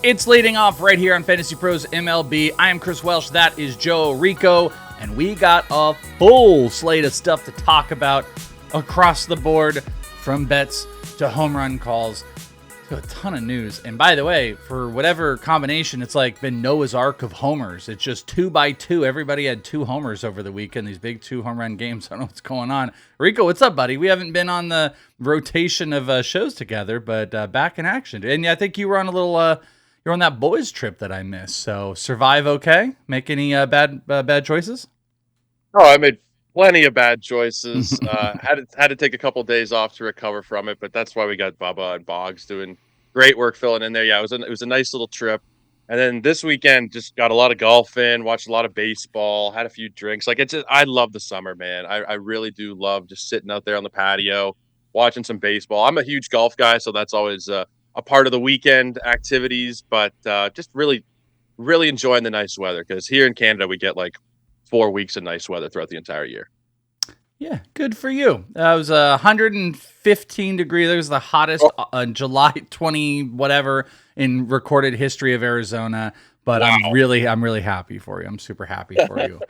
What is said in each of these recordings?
It's leading off right here on Fantasy Pros MLB. I am Chris Welch. That is Joe Orrico. And we got a full slate of stuff to talk about across the board, from bets to home run calls to a ton of news. And by the way, for whatever combination, it's like been Noah's Ark of homers. It's just 2 by 2. Everybody had 2 homers over the weekend, these big 2 home run games. I don't know what's going on. Rico, what's up, buddy? We haven't been on the rotation of shows together, but back in action. And yeah, I think you were on a little... You're on that boys trip that I missed. So survive okay? Make any bad choices? Oh, I made plenty of bad choices. Had to take a couple of days off to recover from it, but that's why we got Bubba and Boggs doing great work filling in there. Yeah, it was a nice little trip. And then this weekend, just got a lot of golf in, watched a lot of baseball, had a few drinks. I love the summer, man. I really do love just sitting out there on the patio, watching some baseball. I'm a huge golf guy, so that's always a part of the weekend activities, but just really, really enjoying the nice weather, because here in Canada, we get like 4 weeks of nice weather throughout the entire year. Yeah, good for you. It was 115 degrees. It was the hottest July 20 whatever in recorded history of Arizona. But wow. I'm really happy for you. I'm super happy for you.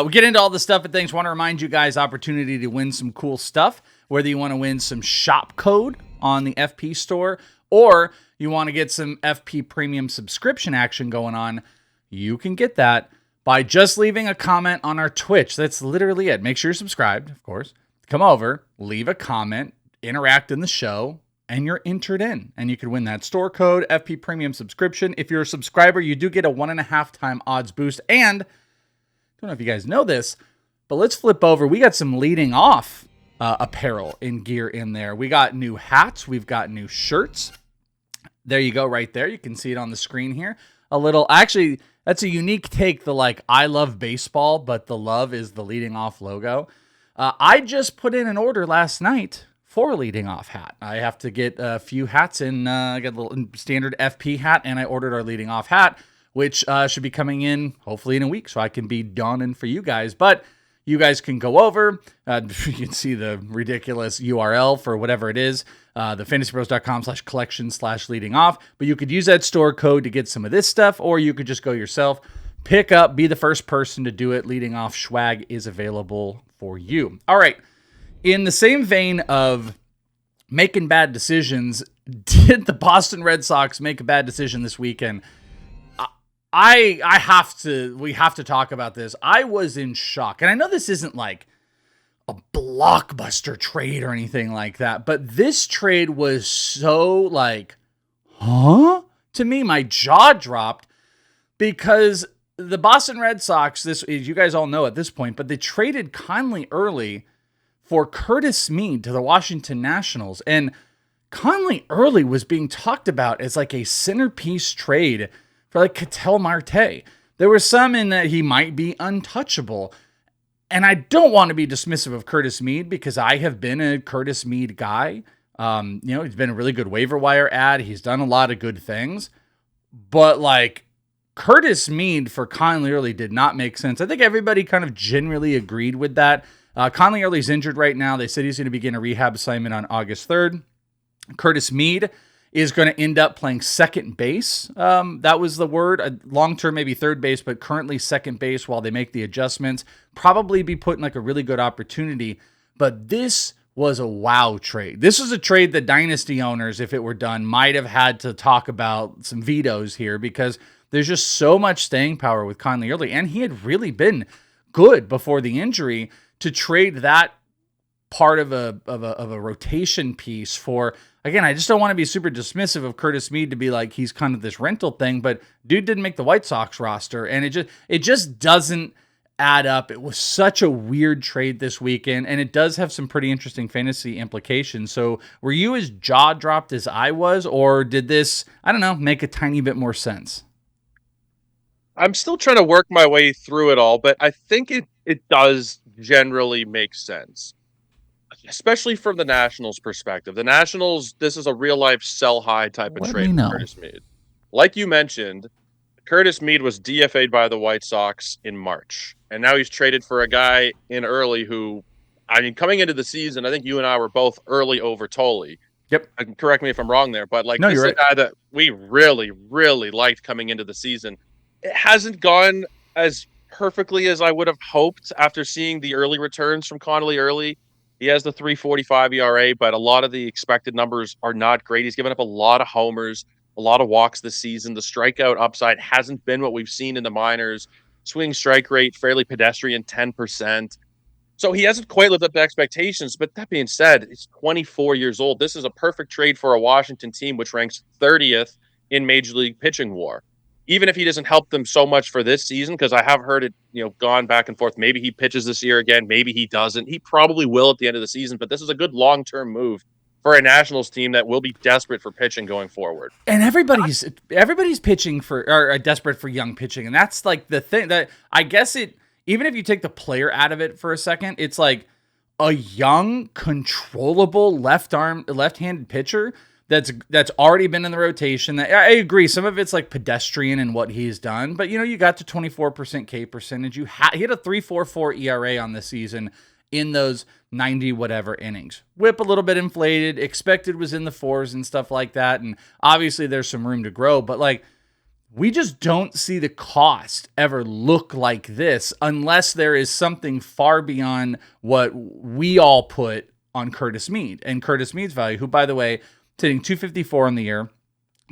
We get into all the stuff and things. Want to remind you guys, opportunity to win some cool stuff. Whether you want to win some shop code on the FP store, or you want to get some FP premium subscription action going on, you can get that by just leaving a comment on our Twitch. That's literally it. Make sure you're subscribed, of course. Come over, leave a comment, interact in the show, and you're entered in. And you can win that store code, FP premium subscription. If you're a subscriber, you do get a 1.5 time odds boost. And I don't know if you guys know this, but let's flip over. We got some leading off apparel and gear in there. We got new hats. We've got new shirts. There you go, right there. You can see it on the screen here. Actually, that's a unique take. The I love baseball, but the love is the leading off logo. I just put in an order last night for a leading off hat. I have to get a few hats in. I got a little standard FP hat, and I ordered our leading off hat, which should be coming in hopefully in a week, so I can be donning for you guys. But you guys can go over. You can see the ridiculous URL for whatever it is, the fantasypros.com/collection/leading off. But you could use that store code to get some of this stuff, or you could just go yourself, pick up, be the first person to do it. Leading off swag is available for you. All right. In the same vein of making bad decisions, did the Boston Red Sox make a bad decision this weekend? We have to talk about this. I was in shock. And I know this isn't like a blockbuster trade or anything like that, but this trade was so huh? To me, my jaw dropped, because the Boston Red Sox, you guys all know at this point, but they traded Connelly early for Curtis Mead to the Washington Nationals. And Connelly early was being talked about as like a centerpiece trade for Ketel Marte. There was some in that he might be untouchable. And I don't want to be dismissive of Curtis Mead, because I have been a Curtis Mead guy. He's been a really good waiver wire ad. He's done a lot of good things. But Curtis Mead for Connelly early did not make sense. I think everybody kind of generally agreed with that. Connelly early's injured right now. They said he's going to begin a rehab assignment on August 3rd. Curtis Mead is going to end up playing second base. That was the word. Long-term, maybe third base, but currently second base while they make the adjustments. Probably be put in a really good opportunity. But this was a wow trade. This was a trade that dynasty owners, if it were done, might have had to talk about some vetoes here, because there's just so much staying power with Connelly early. And he had really been good before the injury. To trade that part of a rotation piece for, again, I just don't want to be super dismissive of Curtis Mead to be he's kind of this rental thing, but dude didn't make the White Sox roster, and it just doesn't add up. It was such a weird trade this weekend, and it does have some pretty interesting fantasy implications. So were you as jaw dropped as I was, or did this, I don't know, make a tiny bit more sense? I'm still trying to work my way through it all, but I think it does generally make sense, especially from the Nationals' perspective. The Nationals, this is a real-life sell-high type of trade for Curtis Mead. Like you mentioned, Curtis Mead was DFA'd by the White Sox in March, and now he's traded for a guy in early who, coming into the season, I think you and I were both early over Tolley. Yep. Correct me if I'm wrong there, but like, No, this you're is right. a guy that we really, really liked coming into the season. It hasn't gone as perfectly as I would have hoped after seeing the early returns from Connelly early. He has the 3.45 ERA, but a lot of the expected numbers are not great. He's given up a lot of homers, a lot of walks this season. The strikeout upside hasn't been what we've seen in the minors. Swing strike rate, fairly pedestrian, 10%. So he hasn't quite lived up to expectations. But that being said, he's 24 years old. This is a perfect trade for a Washington team, which ranks 30th in Major League pitching WAR. Even if he doesn't help them so much for this season, because I have heard it, gone back and forth. Maybe he pitches this year again. Maybe he doesn't. He probably will at the end of the season. But this is a good long-term move for a Nationals team that will be desperate for pitching going forward. And everybody's pitching for or desperate for young pitching, and that's like the thing that I guess it. Even if you take the player out of it for a second, it's like a young, controllable left-handed pitcher that's already been in the rotation. I agree, some of it's like pedestrian in what he's done, but you got to 24% K percentage. He had a 3.44 ERA on the season in those 90 whatever innings. Whip a little bit inflated, expected was in the fours and stuff like that, and obviously there's some room to grow, but like, we just don't see the cost ever look like this unless there is something far beyond what we all put on Curtis Mead and Curtis Mead's value, who, by the way, is hitting 254 on the year,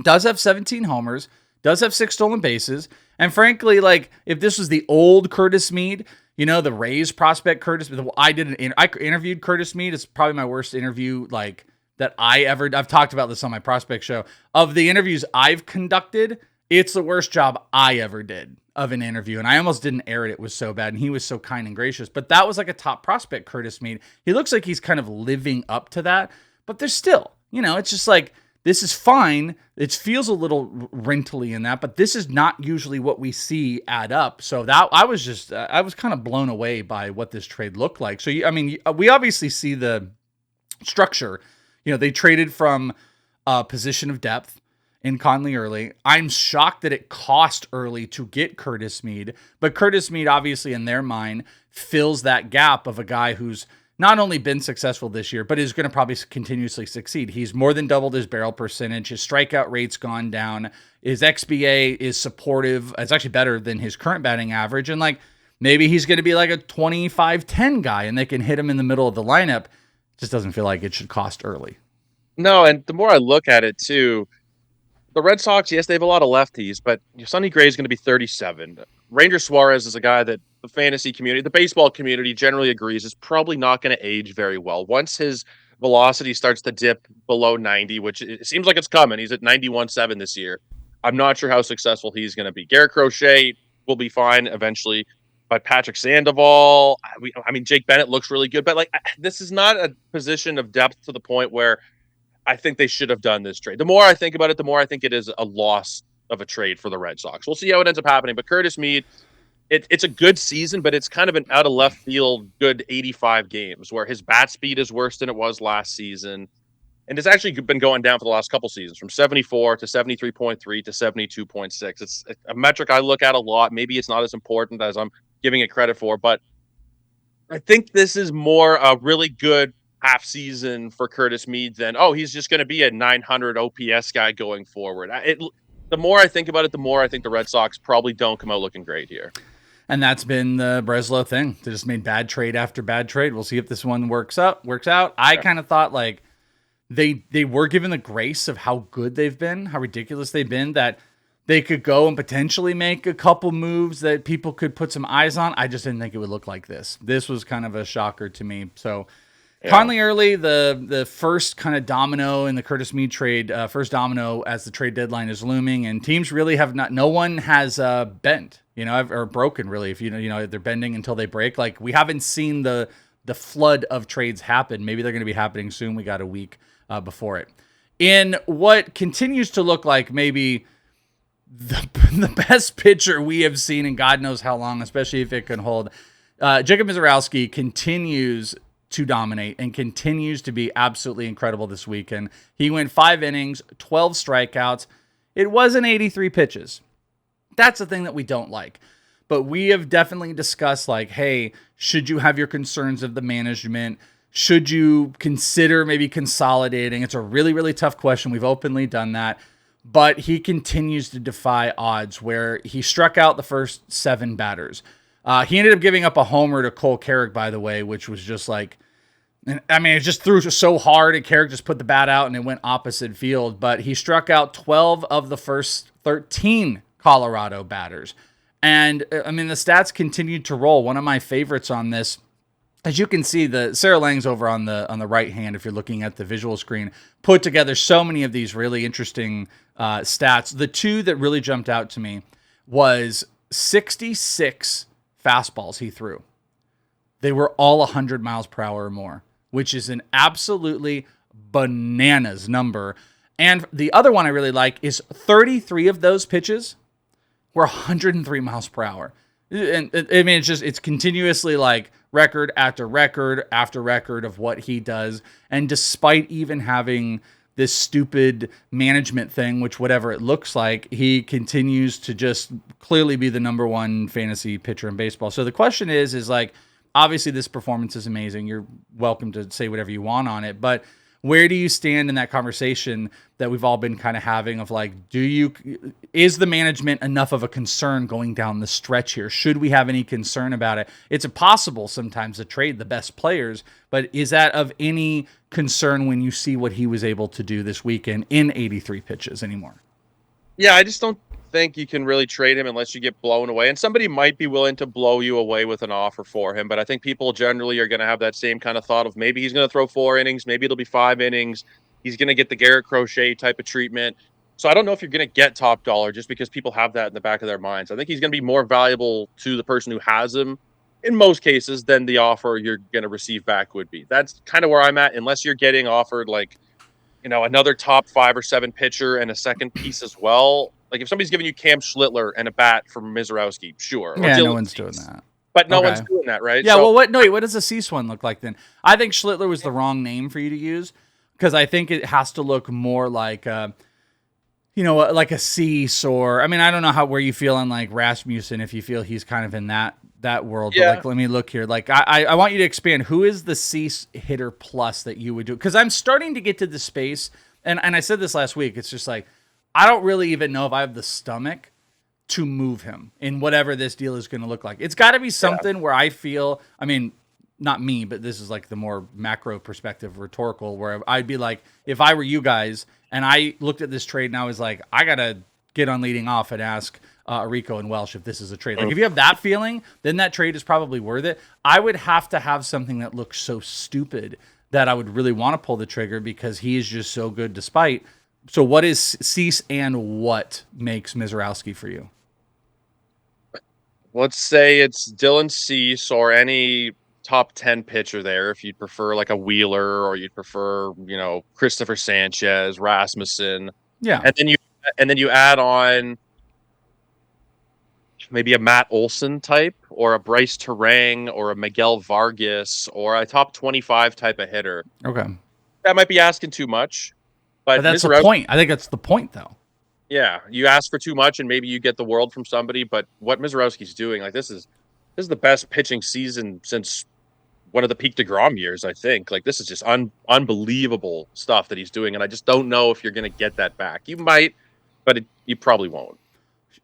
does have 17 homers, does have 6 stolen bases. And frankly, like, if this was the old Curtis Mead, the Rays prospect Curtis, I interviewed Curtis Mead. It's probably my worst interview, like, that I've talked about this on my prospect show. Of the interviews I've conducted, it's the worst job I ever did of an interview, and I almost didn't air it. It was so bad, and he was so kind and gracious. But that was like a top prospect, Curtis Mead. He looks like he's kind of living up to that, but there's still, it's just like, this is fine. It feels a little wrinkly in that, but this is not usually what we see add up. So that I was kind of blown away by what this trade looked like. So, we obviously see the structure. They traded from a position of depth in Connelly early. I'm shocked that it cost early to get Curtis Mead, but Curtis Mead obviously in their mind fills that gap of a guy who's not only been successful this year, but is going to probably continuously succeed. He's more than doubled his barrel percentage. His strikeout rate's gone down. His XBA is supportive. It's actually better than his current batting average. And like, maybe he's going to be like a 25-10 guy and they can hit him in the middle of the lineup. Just doesn't feel like it should cost early. No, and the more I look at it too, the Red Sox, yes, they have a lot of lefties, but Sonny Gray is going to be 37. Ranger Suarez is a guy that the fantasy community, the baseball community generally agrees is probably not going to age very well. Once his velocity starts to dip below 90, which it seems like it's coming. He's at 91.7 this year. I'm not sure how successful he's going to be. Garrett Crochet will be fine eventually, but Patrick Sandoval, Jake Bennett looks really good, but like, this is not a position of depth to the point where I think they should have done this trade. The more I think about it, the more I think it is a loss of a trade for the Red Sox. We'll see how it ends up happening. But Curtis Mead, it's a good season, but it's kind of an out of left field good 85 games where his bat speed is worse than it was last season. And it's actually been going down for the last couple seasons from 74 to 73.3 to 72.6. It's a metric I look at a lot. Maybe it's not as important as I'm giving it credit for, but I think this is more a really good half season for Curtis Mead than, he's just going to be a 900 OPS guy going forward. The more I think about it, the more I think the Red Sox probably don't come out looking great here. And that's been the Breslow thing. They just made bad trade after bad trade. We'll see if this one works out. I kind of thought like they were given the grace of how good they've been, how ridiculous they've been, that they could go and potentially make a couple moves that people could put some eyes on. I just didn't think it would look like this. This was kind of a shocker to me. So yeah. Connelly early, the first kind of domino in the Curtis Mead trade, first domino as the trade deadline is looming, and teams really have not. No one has bent, or broken really. If they're bending until they break. Like we haven't seen the flood of trades happen. Maybe they're going to be happening soon. We got a week before it. In what continues to look like maybe the best pitcher we have seen in God knows how long, especially if it can hold. Jacob Misiorowski continues to dominate and continues to be absolutely incredible this weekend. He went 5 innings, 12 strikeouts. It wasn't 83 pitches. That's the thing that we don't like. But we have definitely discussed like, hey, should you have your concerns of the management? Should you consider maybe consolidating? It's a really, really tough question. We've openly done that. But he continues to defy odds where he struck out the first 7 batters. He ended up giving up a homer to Cole Carrick, by the way, which was just like, I mean, it just threw so hard and Carrick just put the bat out and it went opposite field. But he struck out 12 of the first 13 Colorado batters. And I mean, the stats continued to roll. One of my favorites on this, as you can see, the Sarah Lang's over on the right hand, if you're looking at the visual screen, put together so many of these really interesting stats. The 2 that really jumped out to me was 66 fastballs he threw. They were all 100 miles per hour or more, which is an absolutely bananas number. And the other one I really like is 33 of those pitches were 103 miles per hour. And I mean, it's continuously like record after record after record of what he does. And despite even having this stupid management thing, which whatever it looks like, he continues to just clearly be the number 1 fantasy pitcher in baseball. So the question is like, obviously this performance is amazing. You're welcome to say whatever you want on it, but where do you stand in that conversation that we've all been kind of having of like, is the management enough of a concern going down the stretch here? Should we have any concern about it? It's impossible sometimes to trade the best players, but is that of any concern when you see what he was able to do this weekend in 83 pitches anymore? Yeah, I just don't think you can really trade him unless you get blown away. And somebody might be willing to blow you away with an offer for him. But I think people generally are going to have that same kind of thought of maybe he's going to throw 4 innings. Maybe it'll be 5 innings. He's going to get the Garrett Crochet type of treatment. So I don't know if you're going to get top dollar just because people have that in the back of their minds. I think he's going to be more valuable to the person who has him in most cases than the offer you're going to receive back would be. That's kind of where I'm at, unless you're getting offered like, another top 5 or 7 pitcher and a second piece as well. Like if somebody's giving you Cam Schlittler and a bat from Misiorowski, sure. Yeah, no one's doing that. But no one's doing that, right? Yeah, so, what does a Cease one look like then? I think Schlittler was the wrong name for you to use because I think it has to look more like like a Cease, or I mean, I don't know where you feel on like Rasmussen, if you feel he's kind of in that world. Yeah. But like, let me look here. Like I want you to expand. Who is the Cease hitter plus that you would do? Because I'm starting to get to the space, and I said this last week, it's just like, I don't really even know if I have the stomach to move him in whatever this deal is going to look like. It's got to be something where I feel, I mean, not me, but this is like the more macro perspective, rhetorical, where I'd be like, if I were you guys and I looked at this trade and I was like, I got to get on leading off and ask Orrico and Welch if this is a trade. Like if you have that feeling, then that trade is probably worth it. I would have to have something that looks so stupid that I would really want to pull the trigger because he is just so good despite. So what is Cease and what makes Misiorowski for you? Let's say it's Dylan Cease or any top 10 pitcher there. If you'd prefer like a Wheeler or you'd prefer, Christopher Sanchez, Rasmussen. Yeah. And then you add on maybe a Matt Olson type or a Bryce Terang or a Miguel Vargas or a top 25 type of hitter. Okay. That might be asking too much. But that's the point. I think that's the point, though. Yeah, you ask for too much, and maybe you get the world from somebody. But what Misiorowski's doing, like this is the best pitching season since one of the peak DeGrom years, I think. Like this is just unbelievable stuff that he's doing, and I just don't know if you're going to get that back. You might, but you probably won't.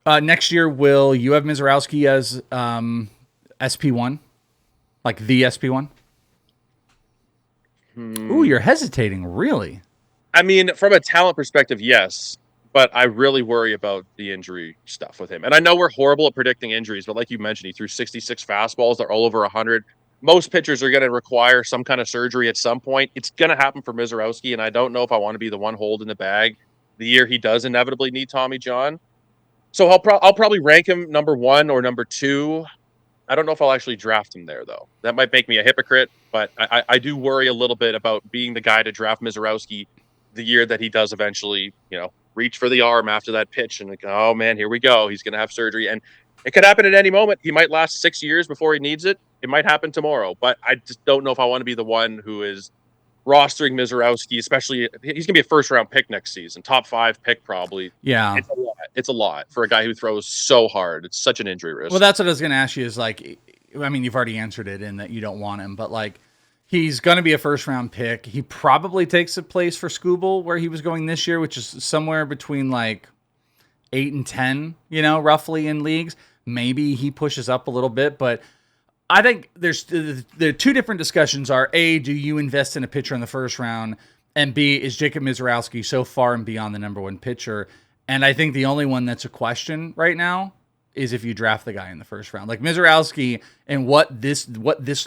Next year, will you have Misiorowski as SP1, like the SP1? Ooh, you're hesitating, really? I mean, from a talent perspective, yes, but I really worry about the injury stuff with him. And I know we're horrible at predicting injuries, but like you mentioned, he threw 66 fastballs. They're all over 100. Most pitchers are going to require some kind of surgery at some point. It's going to happen for Misiorowski, and I don't know if I want to be the one holding the bag the year he does inevitably need Tommy John. So I'll probably rank him number 1 or number 2. I don't know if I'll actually draft him there, though. That might make me a hypocrite, but I do worry a little bit about being the guy to draft Misiorowski the year that he does eventually, reach for the arm after that pitch and like, oh man, here we go. He's going to have surgery, and it could happen at any moment. He might last 6 years before he needs it. It might happen tomorrow, but I just don't know if I want to be the one who is rostering Misiorowski, especially he's going to be a first-round pick next season, top 5 pick probably. Yeah. It's a lot for a guy who throws so hard. It's such an injury risk. Well, that's what I was going to ask you is like, I mean, you've already answered it in that you don't want him, but like, He's going to be a first-round pick. He probably takes a place for Skubal where he was going this year, which is somewhere between like 8 and 10, roughly in leagues. Maybe he pushes up a little bit, but I think there are two different discussions are, A, do you invest in a pitcher in the first round? And B, is Jacob Misiorowski so far and beyond the number one pitcher? And I think the only one that's a question right now is if you draft the guy in the first round. Like Misiorowski and what this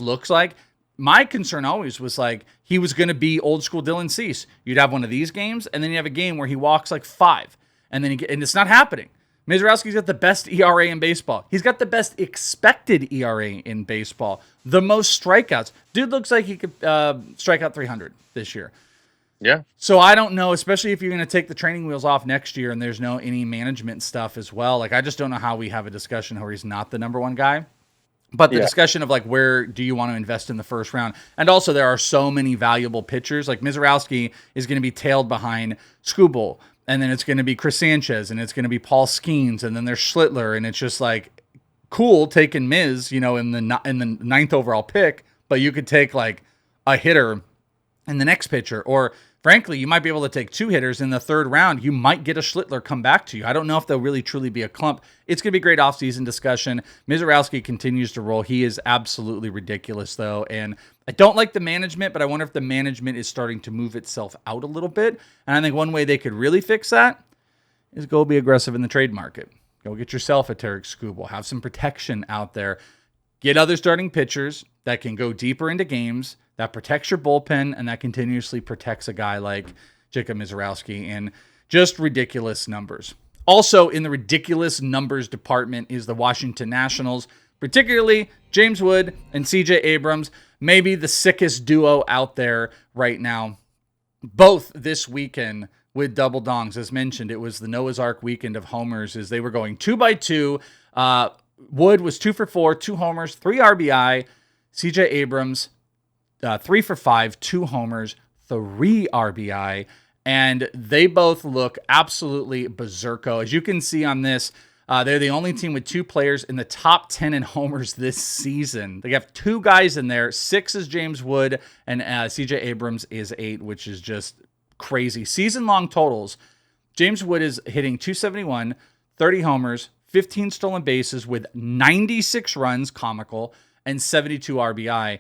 looks like, my concern always was like he was going to be old school Dylan Cease. You'd have one of these games, and then you have a game where he walks like 5, and it's not happening. Misiorowski's got the best ERA in baseball. He's got the best expected ERA in baseball. The most strikeouts. Dude looks like he could strike out 300 this year. Yeah. So I don't know, especially if you're going to take the training wheels off next year and there's no any management stuff as well. Like I just don't know how we have a discussion where he's not the number one guy. But the discussion of like where do you want to invest in the first round? And also there are so many valuable pitchers. Like Misiorowski is going to be tailed behind Skubal. And then it's going to be Chris Sanchez, and it's going to be Paul Skeens, and then there's Schlittler, and it's just like cool taking Miz, in the 9th overall pick, but you could take like a hitter in the next pitcher, or frankly, you might be able to take 2 hitters in the 3rd round. You might get a Schlittler come back to you. I don't know if they'll really truly be a clump. It's going to be a great offseason discussion. Misiorowski continues to roll. He is absolutely ridiculous, though, and I don't like the management, but I wonder if the management is starting to move itself out a little bit. And I think one way they could really fix that is go be aggressive in the trade market. Go get yourself a Tarek Skubal. Have some protection out there. Get other starting pitchers that can go deeper into games, that protects your bullpen, and that continuously protects a guy like Jacob Misiorowski. And just ridiculous numbers. Also in the ridiculous numbers department is the Washington Nationals, particularly James Wood and CJ Abrams. Maybe the sickest duo out there right now. Both this weekend with double dongs. As mentioned, it was the Noah's Ark weekend of homers as they were going 2 by 2. Wood was 2 for 4, 2 homers, 3 RBI. CJ Abrams, 3 for 5, 2 homers, 3 RBI. And they both look absolutely berserko. As you can see on this, they're the only team with 2 players in the top 10 in homers this season. They have 2 guys in there. 6 is James Wood, and CJ Abrams is 8, which is just crazy. Season-long totals, James Wood is hitting 271, 30 homers, 15 stolen bases with 96 runs, comical, and 72 RBI.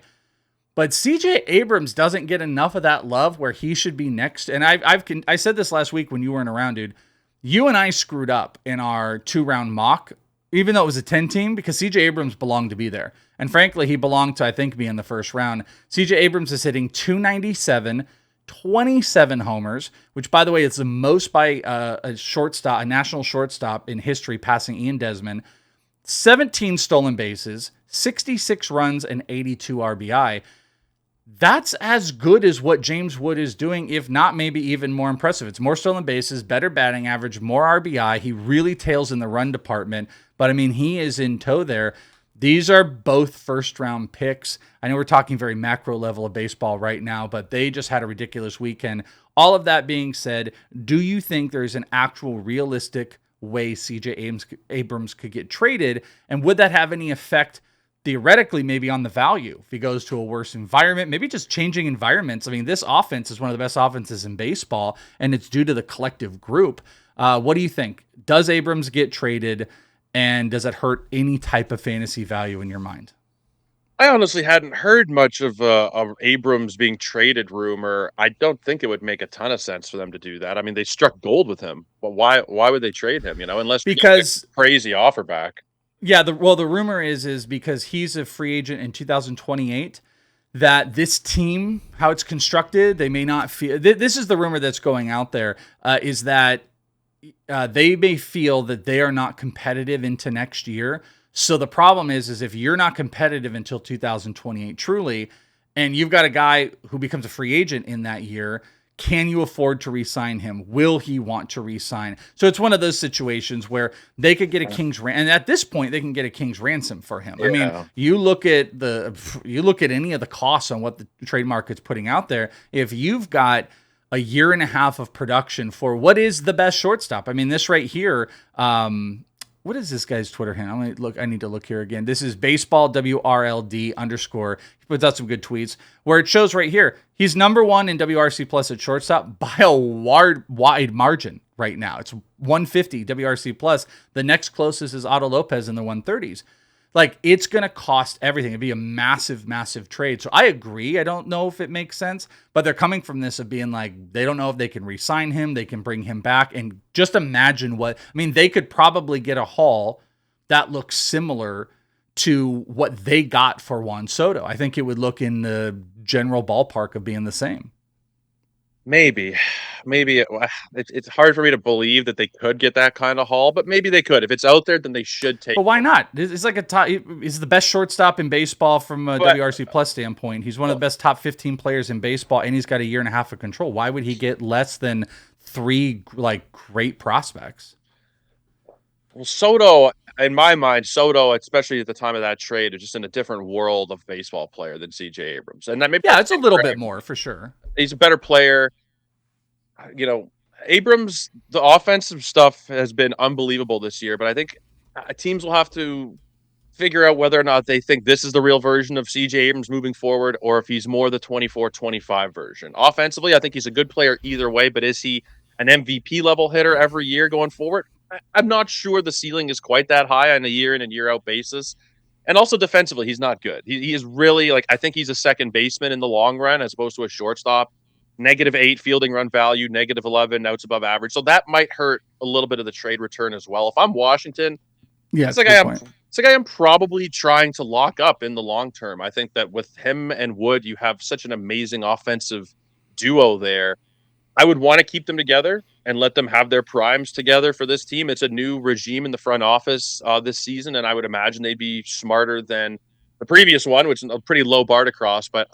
But CJ Abrams doesn't get enough of that love where he should be next. And I said this last week when you weren't around, dude. You and I screwed up in our 2-round mock, even though it was a 10 team, because CJ Abrams belonged to be there. And frankly, he belonged to, I think, be in the first round. CJ Abrams is hitting 297, 27 homers, which, by the way, is the most by a national shortstop in history, passing Ian Desmond. 17 stolen bases, 66 runs, and 82 RBI. That's as good as what James Wood is doing, if not maybe even more impressive. It's more stolen bases, better batting average, more RBI. He really tails in the run department, but I mean, he is in tow there. These are both first-round picks. I know we're talking very macro level of baseball right now, but they just had a ridiculous weekend. All of that being said, do you think there's an actual realistic way CJ Abrams could get traded, and would that have any effect theoretically maybe on the value if he goes to a worse environment, maybe just changing environments? I mean, this offense is one of the best offenses in baseball, and it's due to the collective group. What do you think? Does Abrams get traded, and does it hurt any type of fantasy value in your mind? I honestly hadn't heard much of Abrams being traded rumor. I don't think it would make a ton of sense for them to do that. I mean, they struck gold with him, but why would they trade him? Unless because crazy offer back. Yeah, the rumor is because he's a free agent in 2028, that this team, how it's constructed, they may not feel. This is the rumor that's going out there, is that they may feel that they are not competitive into next year. So the problem is if you're not competitive until 2028 truly, and you've got a guy who becomes a free agent in that year, can you afford to re-sign him? Will he want to re-sign? So it's one of those situations where they could get a king's ransom, and at this point they can get a king's ransom for him. Yeah. I mean, you look at any of the costs on what the trade market's putting out there. If you've got a year and a half of production for what is the best shortstop, I mean, this right here, what is this guy's Twitter handle? I need to look here again. This is baseball WRLD _. He puts out some good tweets where it shows right here. He's number 1 in WRC plus at shortstop by a wide margin right now. It's 150 WRC plus. The next closest is Otto Lopez in the 130s. Like, it's going to cost everything. It'd be a massive, massive trade. So I agree. I don't know if it makes sense, but they're coming from this of being like, they don't know if they can re-sign him. They can bring him back. And just imagine they could probably get a haul that looks similar to what they got for Juan Soto. I think it would look in the general ballpark of being the same. Maybe it's hard for me to believe that they could get that kind of haul, but maybe they could. If it's out there, then they should take. But why not? It's like he's the best shortstop in baseball from a WRC plus standpoint. He's one of the best top 15 players in baseball, and he's got a year and a half of control. Why would he get less than 3 like great prospects? Well, Soto, in my mind, especially at the time of that trade, is just in a different world of baseball player than CJ Abrams. And that maybe it's a little bit more for sure. He's a better player. Abrams, the offensive stuff has been unbelievable this year, but I think teams will have to figure out whether or not they think this is the real version of CJ Abrams moving forward, or if he's more the 24-25 version. Offensively, I think he's a good player either way, but is he an MVP level hitter every year going forward? I'm not sure the ceiling is quite that high on a year in and year out basis. And also defensively, he's not good. He is really, I think he's a second baseman in the long run as opposed to a shortstop. -8 fielding run value, -11 outs above average. So that might hurt a little bit of the trade return as well. If I'm Washington, it's a guy I'm probably trying to lock up in the long term. I think that with him and Wood, you have such an amazing offensive duo there. I would want to keep them together and let them have their primes together for this team. It's a new regime in the front office this season, and I would imagine they'd be smarter than the previous one, which is a pretty low bar to cross. But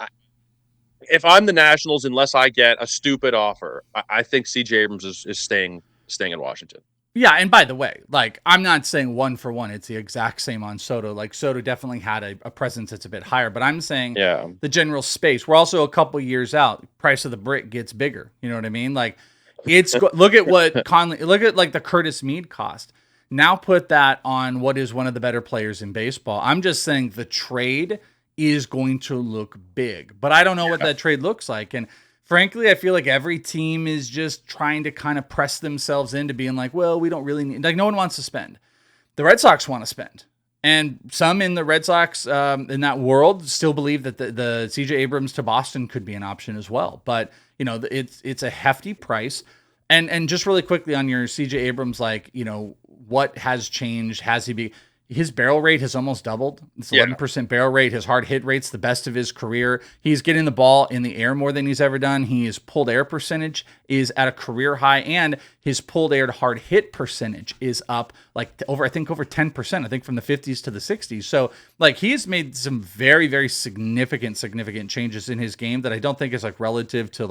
if I'm the Nationals, unless I get a stupid offer, I think CJ Abrams is staying in Washington. Yeah, and by the way, I'm not saying 1 for 1. It's the exact same on Soto. Soto definitely had a presence that's a bit higher, but I'm saying the general space. We're also a couple years out. Price of the brick gets bigger. You know what I mean? Look at what Connelly, look at the Curtis Mead cost. Now put that on what is one of the better players in baseball. I'm just saying the trade is going to look big, but I don't know what that trade looks like. And frankly, I feel like every team is just trying to kind of press themselves into being like, well, we don't really need, no one wants to spend. The Red Sox want to spend. And some in the Red Sox, in that world, still believe that the CJ Abrams to Boston could be an option as well. But, it's a hefty price. And just really quickly on your CJ Abrams, what has changed? His barrel rate has almost doubled. It's 11% barrel rate. His hard hit rate's the best of his career. He's getting the ball in the air more than he's ever done. His pulled air percentage is at a career high, and his pulled air to hard hit percentage is up over 10%. I think from the 50s to the 60s. So he's made some very, very significant changes in his game that I don't think is relative to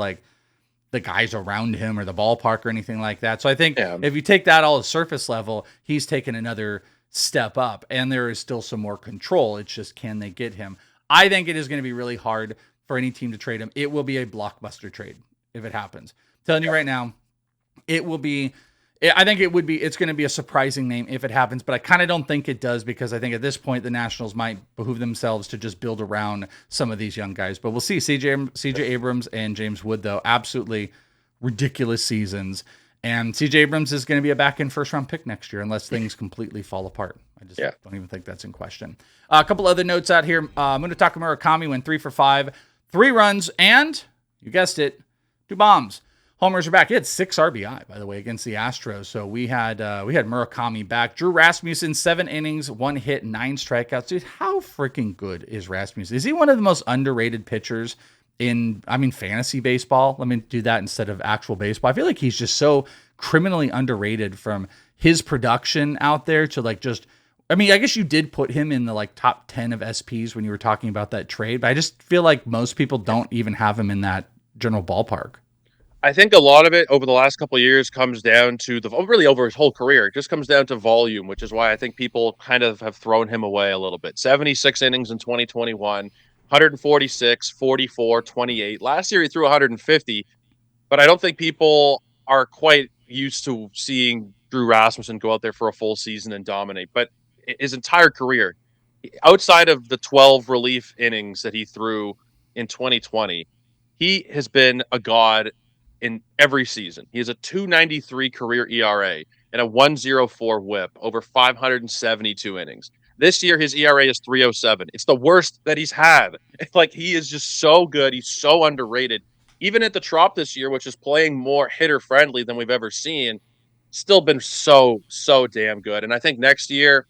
the guys around him or the ballpark or anything like that. So I think if you take that all at surface level, he's taken another step up, and there is still some more control. It's just, can they get him? I think it is going to be really hard for any team to trade him. It will be a blockbuster trade if it happens. I'm telling you right now, it will be. I think it's going to be a surprising name if it happens, but I kind of don't think it does, because I think at this point the Nationals might behoove themselves to just build around some of these young guys. But we'll see. CJ Abrams and James Wood, though, absolutely ridiculous seasons. And CJ Abrams is going to be a back-end first-round pick next year unless things completely fall apart. I just don't even think that's in question. A couple other notes out here. Munetaka Murakami went 3 for 5, 3 runs, and, you guessed it, 2 bombs. Homers are back. He had 6 RBI, by the way, against the Astros. So we had Murakami back. Drew Rasmussen, 7 innings, 1 hit, 9 strikeouts. Dude, how freaking good is Rasmussen? Is he one of the most underrated pitchers in fantasy baseball? Let me do that instead of actual baseball. I feel like he's just so criminally underrated from his production out there to I guess you did put him in the top 10 of SPs when you were talking about that trade, but I just feel like most people don't even have him in that general ballpark. I think a lot of it over the last couple of years comes down to really over his whole career. It just comes down to volume, which is why I think people kind of have thrown him away a little bit. 76 innings in 2021. 146, 44, 28. Last year he threw 150, but I don't think people are quite used to seeing Drew Rasmussen go out there for a full season and dominate. But his entire career, outside of the 12 relief innings that he threw in 2020, he has been a god in every season. He has a 2.93 career ERA and a 1.04 WHIP over 572 innings. This year, his ERA is 3.07. It's the worst that he's had. Like, he is just so good. He's so underrated. Even at the Trop this year, which is playing more hitter friendly than we've ever seen, still been so damn good. And I think next year,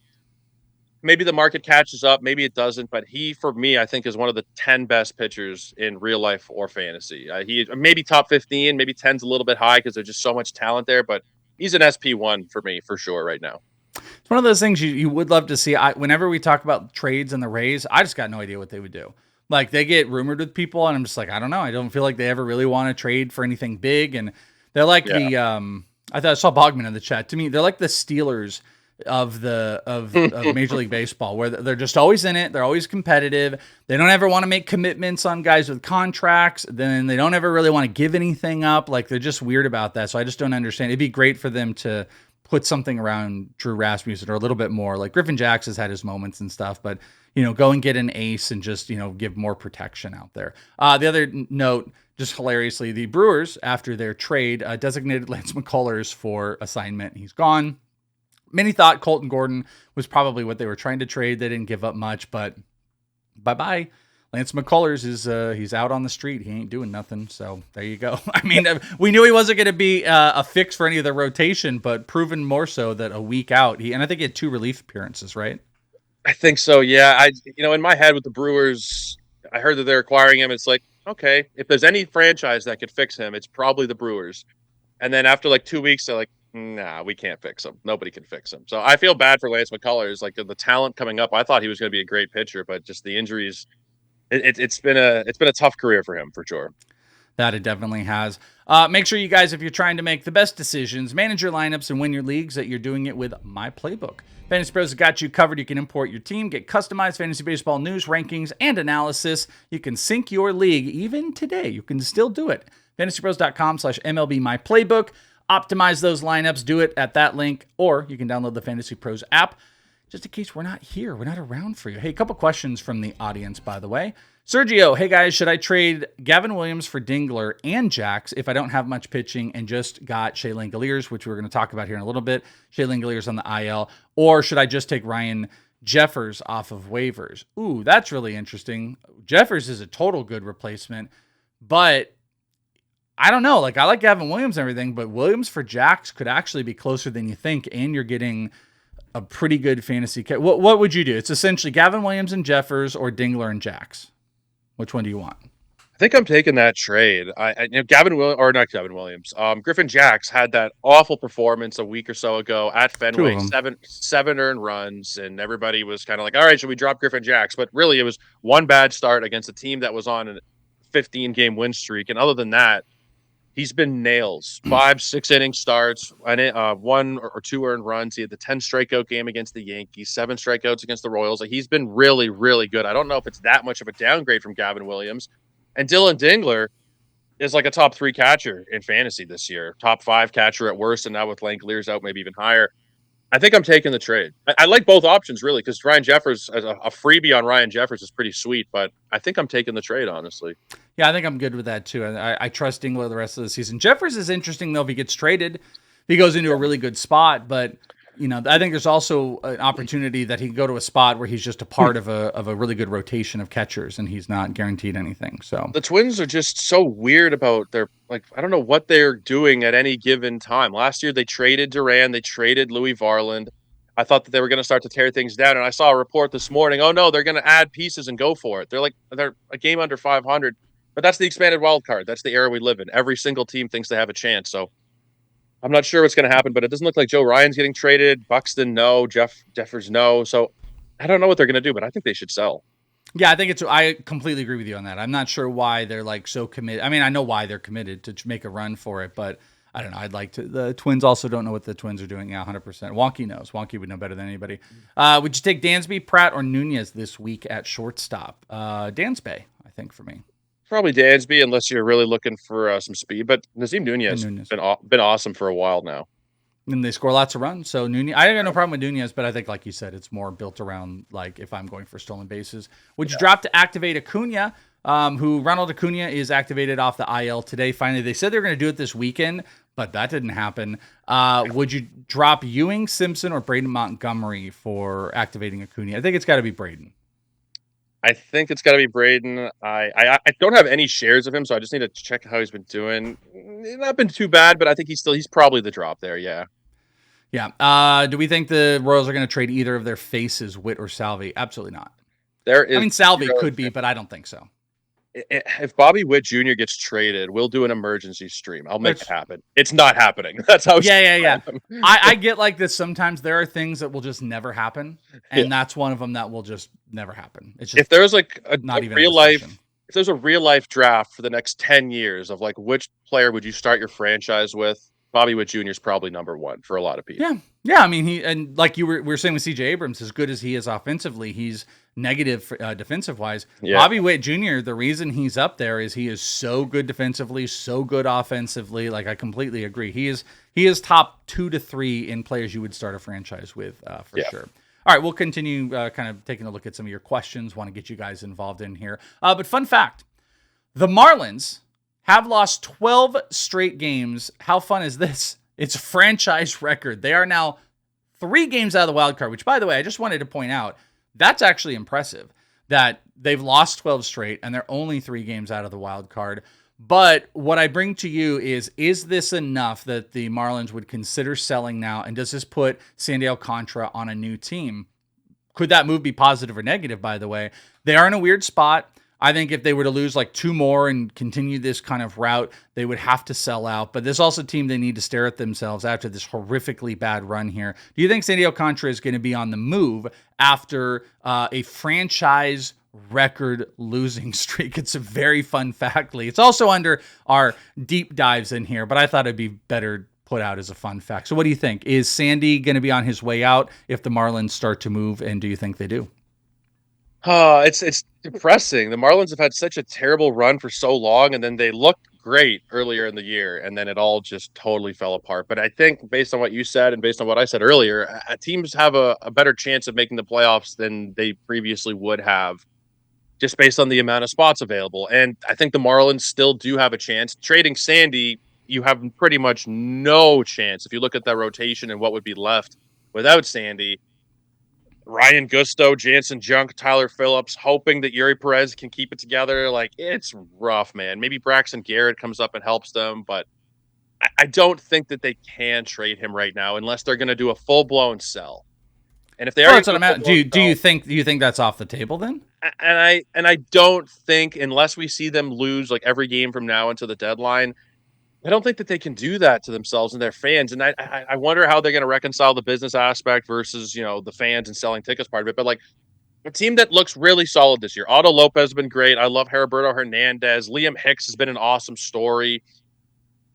maybe the market catches up, maybe it doesn't, but he, for me, I think is one of the 10 best pitchers in real life or fantasy. He maybe top 15, maybe 10's a little bit high because there's just so much talent there, but he's an SP1 for me for sure right now. It's one of those things you would love to see. Whenever we talk about trades and the Rays, I just got no idea what they would do. Like, they get rumored with people, and I'm just like, I don't know. I don't feel like they ever really want to trade for anything big. And they're like I thought I saw Bogman in the chat. To me, they're like the Steelers of Major League Baseball, where they're just always in it. They're always competitive. They don't ever want to make commitments on guys with contracts. Then they don't ever really want to give anything up. Like, they're just weird about that. So I just don't understand. It'd be great for them to put something around Drew Rasmussen or a little bit more. Like, Griffin Jax has had his moments and stuff, but go and get an ace and just, give more protection out there. The other note, just hilariously, the Brewers, after their trade, designated Lance McCullers for assignment. He's gone. Many thought Colton Gordon was probably what they were trying to trade. They didn't give up much, but bye-bye. Lance McCullers is he's out on the street. He ain't doing nothing, so there you go. I mean, we knew he wasn't going to be a fix for any of the rotation, but proven more so that a week out, and I think he had 2 relief appearances, right? I think so, yeah. In my head with the Brewers, I heard that they're acquiring him. It's like, okay, if there's any franchise that could fix him, it's probably the Brewers. And then after like 2 weeks, they're like, nah, we can't fix him. Nobody can fix him. So I feel bad for Lance McCullers. Like, the talent coming up, I thought he was going to be a great pitcher, but just the injuries, it's been a tough career for him for sure. That it definitely has. Make sure you guys, if you're trying to make the best decisions, manage your lineups, and win your leagues, that you're doing it with My Playbook. Fantasy Pros have got you covered. You can import your team, get customized fantasy baseball news, rankings, and analysis. You can sync your league even today. You can still do it. fantasypros.com/MLB My Playbook. Optimize those lineups. Do it at that link, or you can download the Fantasy Pros app. Just in case we're not here, we're not around for you. Hey, a couple questions from the audience, by the way. Sergio, hey guys, should I trade Gavin Williams for Dingler and Jax if I don't have much pitching and just got Shea Langoliers, which we're going to talk about here in a little bit, Shea Langoliers on the IL, or should I just take Ryan Jeffers off of waivers? Ooh, that's really interesting. Jeffers is a total good replacement, but I don't know. Like, I like Gavin Williams and everything, but Williams for Jax could actually be closer than you think, and you're getting a pretty good fantasy. What would you do? It's essentially Gavin Williams and Jeffers or Dingler and Jax. Which one do you want? I think I'm taking that trade. Griffin Jax had that awful performance a week or so ago at Fenway, seven earned runs, and everybody was kind of like, all right, should we drop Griffin Jax? But really, it was one bad start against a team that was on a 15-game win streak. And other than that, he's been nails. 5-6 inning starts, 1 or 2 earned runs. He had the 10 strikeout game against the Yankees, 7 strikeouts against the Royals. Like, he's been really, really good. I don't know if it's that much of a downgrade from Gavin Williams. And Dylan Dingler is like a top 3 catcher in fantasy this year. Top 5 catcher at worst, and now with Langoliers out, maybe even higher. I think I'm taking the trade. I like both options, really, because Ryan Jeffers, a freebie on Ryan Jeffers is pretty sweet, but I think I'm taking the trade, honestly. Yeah, I think I'm good with that, too. I trust Dingler the rest of the season. Jeffers is interesting, though, if he gets traded. He goes into a really good spot, but I think there's also an opportunity that he can go to a spot where he's just a part of a really good rotation of catchers, and he's not guaranteed anything. So the Twins are just so weird about their, I don't know what they're doing at any given time. Last year they traded Duran, they traded Louis Varland. I thought that they were going to start to tear things down, and I saw a report this morning. Oh no, they're going to add pieces and go for it. They're a game under 500, but that's the expanded wild card. That's the era we live in. Every single team thinks they have a chance. So I'm not sure what's going to happen, but it doesn't look like Joe Ryan's getting traded. Buxton, no. Jeffers, no. So I don't know what they're going to do, but I think they should sell. Yeah, I completely agree with you on that. I'm not sure why they're so committed. I mean, I know why they're committed to make a run for it, but I don't know. The Twins also don't know what the Twins are doing. Yeah, 100%. Wonky knows. Wonky would know better than anybody. Would you take Dansby, Pratt, or Nunez this week at shortstop? Dansby, I think, for me. Probably Dansby, unless you're really looking for some speed. But Nazem Nunez has been awesome for a while now. And they score lots of runs. So Nunez, I got no problem with Nunez, but I think, like you said, it's more built around, like, if I'm going for stolen bases. Would you drop to activate Acuna, who Ronald Acuna is activated off the IL today? Finally, they said they were going to do it this weekend, but that didn't happen. Would you drop Ewing, Simpson, or Braden Montgomery for activating Acuna? I think it's got to be Braden. I think it's got to be Braden. I don't have any shares of him, so I just need to check how he's been doing. Not been too bad, but I think he's probably the drop there. Yeah. Yeah. Do we think the Royals are going to trade either of their faces, Witt or Salvi? Absolutely not. Salvi could be, but I don't think so. If Bobby Witt Jr. gets traded, we'll do an emergency stream. I'll make it happen. It's not happening. That's how. Yeah. I get like this. Sometimes there are things that will just never happen, and that's one of them that will just never happen. It's just if there's like a real life, if there's a real life draft for the next 10 years of like which player would you start your franchise with, Bobby Witt Jr. is probably number one for a lot of people. Yeah. I mean, and like we were saying with CJ Abrams, as good as he is offensively, he's negative defensive wise. Yeah. Bobby Witt Jr., the reason he's up there is he is so good defensively, so good offensively. Like, I completely agree. He is top 2 to 3 in players you would start a franchise with for sure. All right, we'll continue kind of taking a look at some of your questions. Want to get you guys involved in here. But fun fact, the Marlins have lost 12 straight games. How fun is this? It's a franchise record. They are now 3 games out of the wild card, which, by the way, I just wanted to point out, that's actually impressive that they've lost 12 straight and they're only 3 games out of the wild card. But what I bring to you is this enough that the Marlins would consider selling now? And does this put Sandy Alcantara on a new team? Could that move be positive or negative, by the way? They are in a weird spot. I think if they were to lose like 2 more and continue this kind of route, they would have to sell out. But there's also a team they need to stare at themselves after this horrifically bad run here. Do you think Sandy Alcantara is going to be on the move after a franchise record losing streak? It's a very fun fact, Lee. It's also under our deep dives in here, but I thought it'd be better put out as a fun fact. So what do you think? Is Sandy going to be on his way out if the Marlins start to move, and do you think they do? It's depressing. The Marlins have had such a terrible run for so long, and then they looked great earlier in the year, and then it all just totally fell apart. But I think based on what you said and based on what I said earlier, teams have a better chance of making the playoffs than they previously would have, just based on the amount of spots available. And I think the Marlins still do have a chance. Trading Sandy, you have pretty much no chance. If you look at that rotation and what would be left without Sandy, Ryan Gusto, Jansen Junk, Tyler Phillips, hoping that Yuri Perez can keep it together. Like, it's rough, man. Maybe Braxton Garrett comes up and helps them, but I don't think that they can trade him right now unless they're going to do a full-blown sell. And if they are, that's what I'm at. Do you think that's off the table then? And I don't think, unless we see them lose like every game from now until the deadline, I don't think that they can do that to themselves and their fans. And I wonder how they're going to reconcile the business aspect versus, the fans and selling tickets part of it. But like a team that looks really solid this year. Otto Lopez has been great. I love Heriberto Hernandez. Liam Hicks has been an awesome story.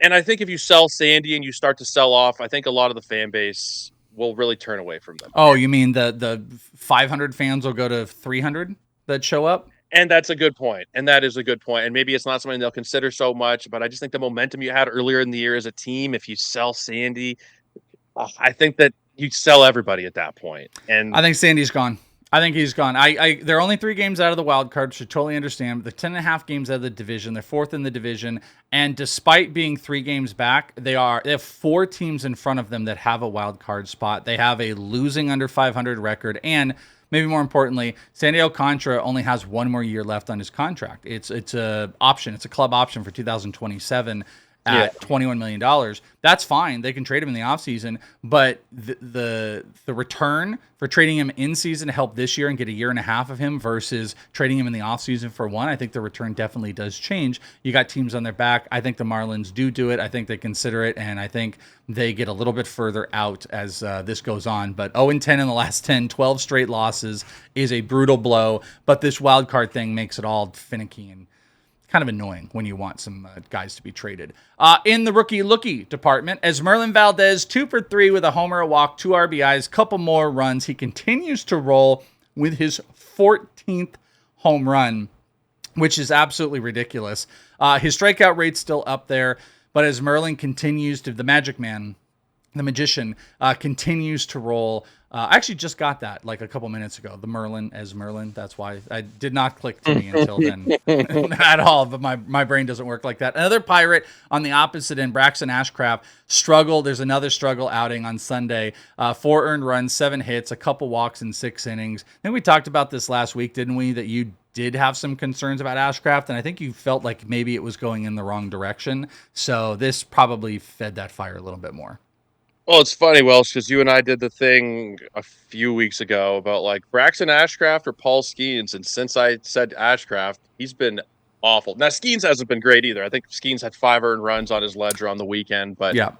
And I think if you sell Sandy and you start to sell off, I think a lot of the fan base will really turn away from them. Oh, you mean the 500 fans will go to 300 that show up? And that's a good point. And that is a good point. And maybe it's not something they'll consider so much, but I just think the momentum you had earlier in the year as a team, if you sell Sandy, I think that you sell everybody at that point. And I think Sandy's gone. I think he's gone. They're only 3 games out of the wild card, which I totally understand. They're 10.5 games out of the division. They're 4th in the division. And despite being 3 games back, they have 4 teams in front of them that have a wild card spot. They have a losing under 500 record, and maybe more importantly, Sandy Alcantara only has 1 more year left on his contract. It's a option. It's a club option for 2027 at $21 million. That's fine. They can trade him in the offseason, but the return for trading him in season to help this year and get a year and a half of him versus trading him in the offseason for 1, I think the return definitely does change. You got teams on their back. I think the Marlins do it. I think they consider it, and I think they get a little bit further out as this goes on. But 0-10 in the last 10, 12 straight losses is a brutal blow, but this wild card thing makes it all finicky and kind of annoying when you want some guys to be traded. In the rookie department, as Merlin Valdez, 2 for 3 with a homer, a walk, 2 RBIs, couple more runs. He continues to roll with his 14th home run, which is absolutely ridiculous. His strikeout rate's still up there, but as Merlin continues to, the Magic Man, the Magician, continues to roll. I actually just got that like a couple minutes ago. The Merlin as Merlin. That's why I did not click to me until then at all. But my brain doesn't work like that. Another Pirate on the opposite end, Braxton Ashcraft, struggled. There's another struggle outing on Sunday. 4 earned runs, 7 hits, a couple walks in 6 innings. I think we talked about this last week, didn't we? That you did have some concerns about Ashcraft, and I think you felt like maybe it was going in the wrong direction. So this probably fed that fire a little bit more. Well, it's funny, Welsh, because you and I did the thing a few weeks ago about like Braxton Ashcraft or Paul Skeens, and since I said Ashcraft, he's been awful. Now Skeens hasn't been great either. I think Skeens had 5 earned runs on his ledger on the weekend, but yeah,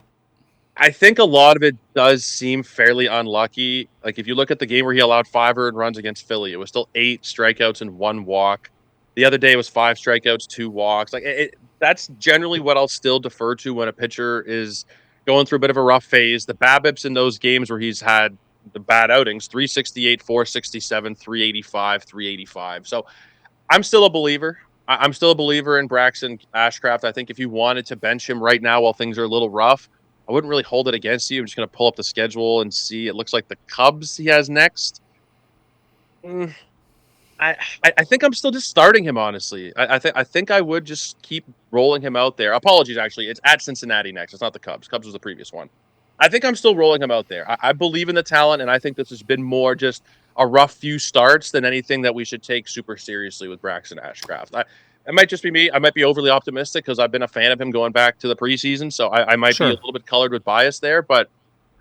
I think a lot of it does seem fairly unlucky. Like if you look at the game where he allowed 5 earned runs against Philly, it was still 8 strikeouts and 1 walk. The other day it was 5 strikeouts, 2 walks. Like that's generally what I'll still defer to when a pitcher is going through a bit of a rough phase. The BABIPs in those games where he's had the bad outings, 368, 467, 385, 385. So I'm still a believer. I'm still a believer in Braxton Ashcraft. I think if you wanted to bench him right now while things are a little rough, I wouldn't really hold it against you. I'm just going to pull up the schedule and see. It looks like the Cubs he has next. I think I'm still just starting him, honestly. I think I would just keep rolling him out there. Apologies, actually. It's at Cincinnati next. It's not the Cubs. Cubs was the previous one. I think I'm still rolling him out there. I believe in the talent, and I think this has been more just a rough few starts than anything that we should take super seriously with Braxton Ashcraft. It might just be me. I might be overly optimistic because I've been a fan of him going back to the preseason, so I might be a little bit colored with bias there, but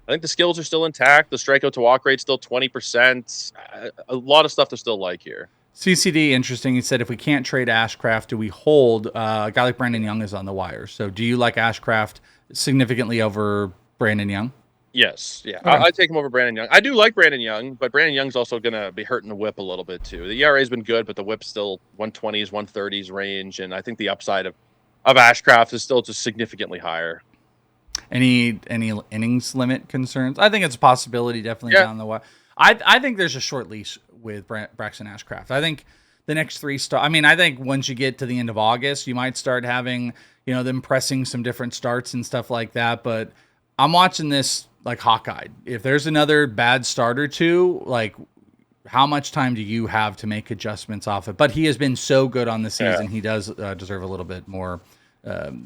I think the skills are still intact. The strikeout to walk rate still 20%. A lot of stuff to still like here. CCD, interesting. He said, if we can't trade Ashcraft, do we hold? A guy like Brandon Young is on the wire. So do you like Ashcraft significantly over Brandon Young? Yes. Yeah. Okay. I take him over Brandon Young. I do like Brandon Young, but Brandon Young's also going to be hurting the whip a little bit too. The ERA has been good, but the whip's still 120s, 130s range. And I think the upside of Ashcraft is still just significantly higher. Any innings limit concerns? I think it's a possibility, definitely down the way. I think there's a short leash with Braxton Ashcraft. I think the next 3 I think once you get to the end of August, you might start having, them pressing some different starts and stuff like that. But I'm watching this like hawk-eyed. If there's another bad start or two, like how much time do you have to make adjustments off it? But he has been so good on the season. Yeah. He does deserve a little bit more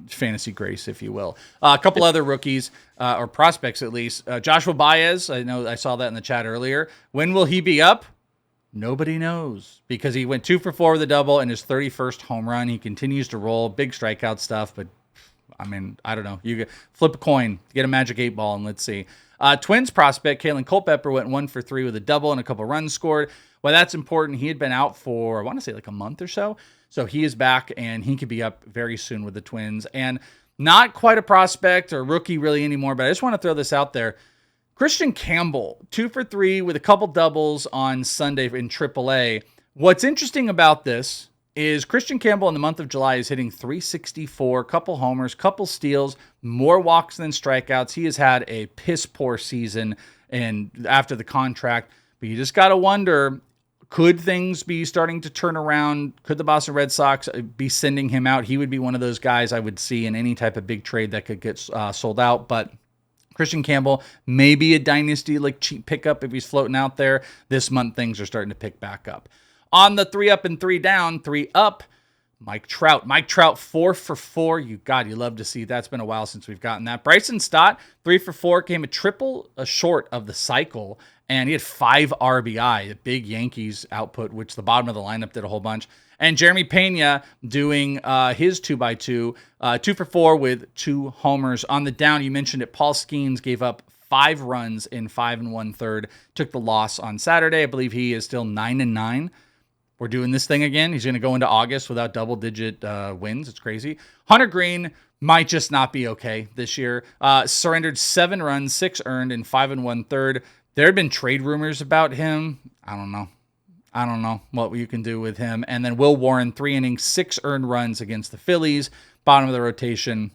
fantasy grace, if you will. A couple other rookies, or prospects at least. Joshua Baez, I know I saw that in the chat earlier. When will he be up? Nobody knows, because he went 2 for 4 with a double and his 31st home run. He continues to roll, big strikeout stuff, but I don't know. You flip a coin, get a magic 8 ball, and let's see. Twins prospect Kalen Culpepper went 1 for 3 with a double and a couple runs scored. Well, that's important. He had been out for, I want to say like a month or so. So he is back, and he could be up very soon with the Twins. And not quite a prospect or rookie really anymore, but I just want to throw this out there. Christian Campbell, 2 for 3 with a couple doubles on Sunday in AAA. What's interesting about this is Christian Campbell in the month of July is hitting 364, couple homers, couple steals, more walks than strikeouts. He has had a piss poor season and after the contract, but you just got to wonder, could things be starting to turn around? Could the Boston Red Sox be sending him out? He would be one of those guys I would see in any type of big trade that could get sold out, but Christian Campbell, maybe a dynasty like cheap pickup if he's floating out there. This month, things are starting to pick back up. On the 3 up and 3 down, 3 up, Mike Trout. Mike Trout, 4 for 4. You love to see. That's been a while since we've gotten that. Bryson Stott, 3 for 4, came a short of the cycle, and he had 5 RBI, a big Yankees output, which the bottom of the lineup did a whole bunch. And Jeremy Pena doing his 2x2, 2 for 4 with 2 homers. On the down, you mentioned it, Paul Skeens gave up 5 runs in 5 1/3, took the loss on Saturday. I believe he is still 9-9. We're doing this thing again. He's going to go into August without double-digit wins. It's crazy. Hunter Green might just not be okay this year. Surrendered 7 runs, 6 earned in 5 1/3. There had been trade rumors about him. I don't know what you can do with him. And then Will Warren, 3 innings, 6 earned runs against the Phillies, bottom of the rotation.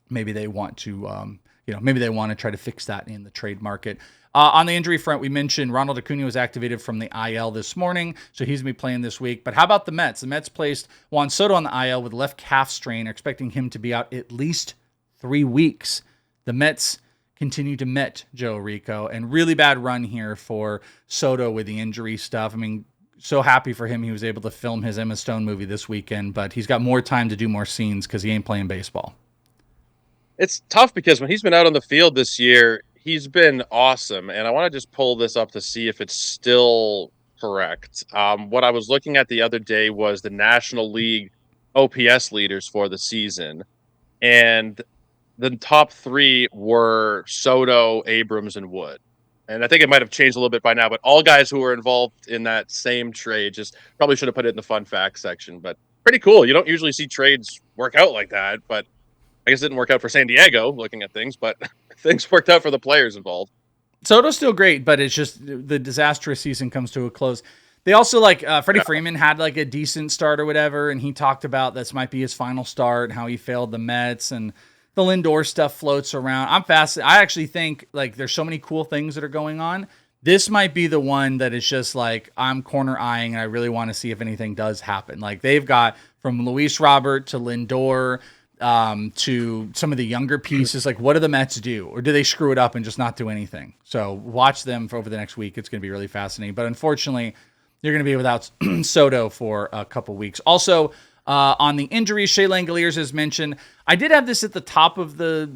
Maybe they want to, try to fix that in the trade market. On the injury front, we mentioned Ronald Acuna was activated from the IL this morning, so he's going to be playing this week. But how about the Mets? The Mets placed Juan Soto on the IL with a left calf strain, expecting him to be out at least 3 weeks. The Mets continue to mitt Joe Orrico, and really bad run here for Soto with the injury stuff. I mean, so happy for him he was able to film his Emma Stone movie this weekend, but he's got more time to do more scenes because he ain't playing baseball. It's tough because when he's been out on the field this year, he's been awesome. And I want to just pull this up to see if it's still correct. What I was looking at the other day was the National League OPS leaders for the season. And the top three were Soto, Abrams, and Wood. And I think it might have changed a little bit by now, but all guys who were involved in that same trade, just probably should have put it in the fun facts section, but pretty cool. You don't usually see trades work out like that, but I guess it didn't work out for San Diego looking at things, but things worked out for the players involved. Soto's still great, but it's just the disastrous season comes to a close. They also Freddie Freeman had like a decent start or whatever, and he talked about this might be his final start, how he failed the Mets, and the Lindor stuff floats around. I'm fascinated. I actually think like there's so many cool things that are going on. This might be the one that is just like I'm corner eyeing, and I really want to see if anything does happen. Like they've got from Luis Robert to Lindor to some of the younger pieces. Like what do the Mets do, or do they screw it up and just not do anything? So watch them for over the next week. It's going to be really fascinating. But unfortunately, you're going to be without Soto for a couple weeks. Also, on the injuries, Shea Langoliers as mentioned. I did have this at the top of the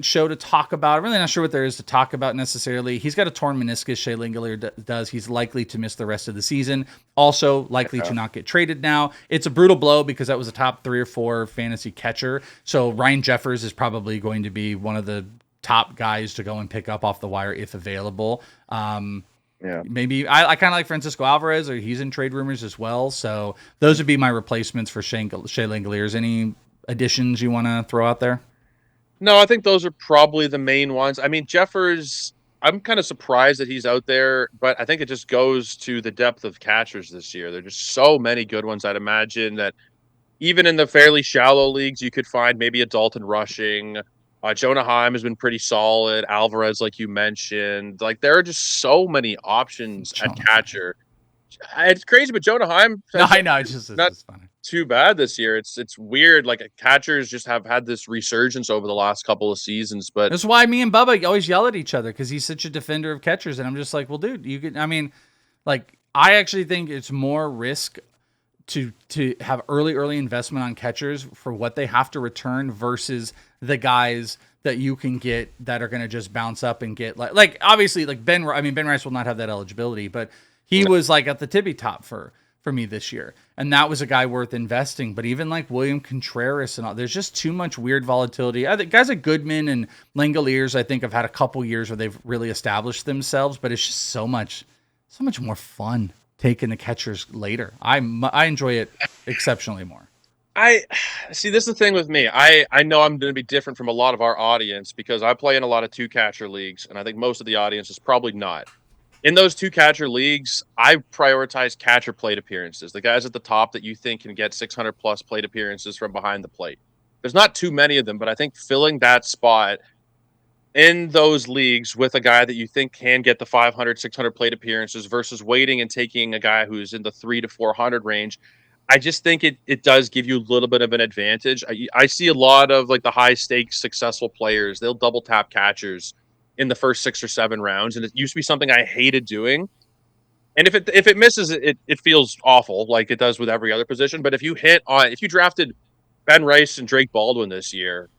show to talk about. I'm really not sure what there is to talk about necessarily. He's got a torn meniscus, Shea Langoliers does. He's likely to miss the rest of the season. Also likely to not get traded now. It's a brutal blow because that was a top 3 or 4 fantasy catcher. So Ryan Jeffers is probably going to be one of the top guys to go and pick up off the wire if available. Maybe I kind of like Francisco Alvarez, or he's in trade rumors as well. So those would be my replacements for Shea Langoliers. Any additions you want to throw out there? No, I think those are probably the main ones. I mean, Jeffers, I'm kind of surprised that he's out there, but I think it just goes to the depth of catchers this year. There are just so many good ones. I'd imagine that even in the fairly shallow leagues, you could find maybe a Dalton Rushing. Jonah Heim has been pretty solid. Alvarez, like you mentioned. Like, there are just so many options at catcher. It's crazy, but Jonah Heim... No, I know. It's funny. Too bad this year. It's weird. Like, catchers just have had this resurgence over the last couple of seasons, but... That's why me and Bubba always yell at each other, because he's such a defender of catchers, and I'm just like, well, dude, you could... I mean, like, I actually think it's more risk to have early investment on catchers for what they have to return versus the guys that you can get that are going to just bounce up and get like obviously like Ben Rice will not have that eligibility, but he was like at the tippy top for me this year. And that was a guy worth investing. But even like William Contreras and all, there's just too much weird volatility. I think guys like Goodman and Langoliers, I think have had a couple years where they've really established themselves, but it's just so much more fun taking the catchers later. I enjoy it exceptionally more. I see. This is the thing with me. I know I'm going to be different from a lot of our audience because I play in a lot of 2-catcher leagues, and I think most of the audience is probably not. In those 2-catcher leagues, I prioritize catcher plate appearances. The guys at the top that you think can get 600 plus plate appearances from behind the plate. There's not too many of them, but I think filling that spot in those leagues with a guy that you think can get the 500, 600 plate appearances versus waiting and taking a guy who's in the 300 to 400 range. I just think it does give you a little bit of an advantage. I see a lot of like the high stakes successful players. They'll double tap catchers in the first 6 or 7 rounds. And it used to be something I hated doing. And if it misses, it feels awful like it does with every other position. But if you drafted Ben Rice and Drake Baldwin this year,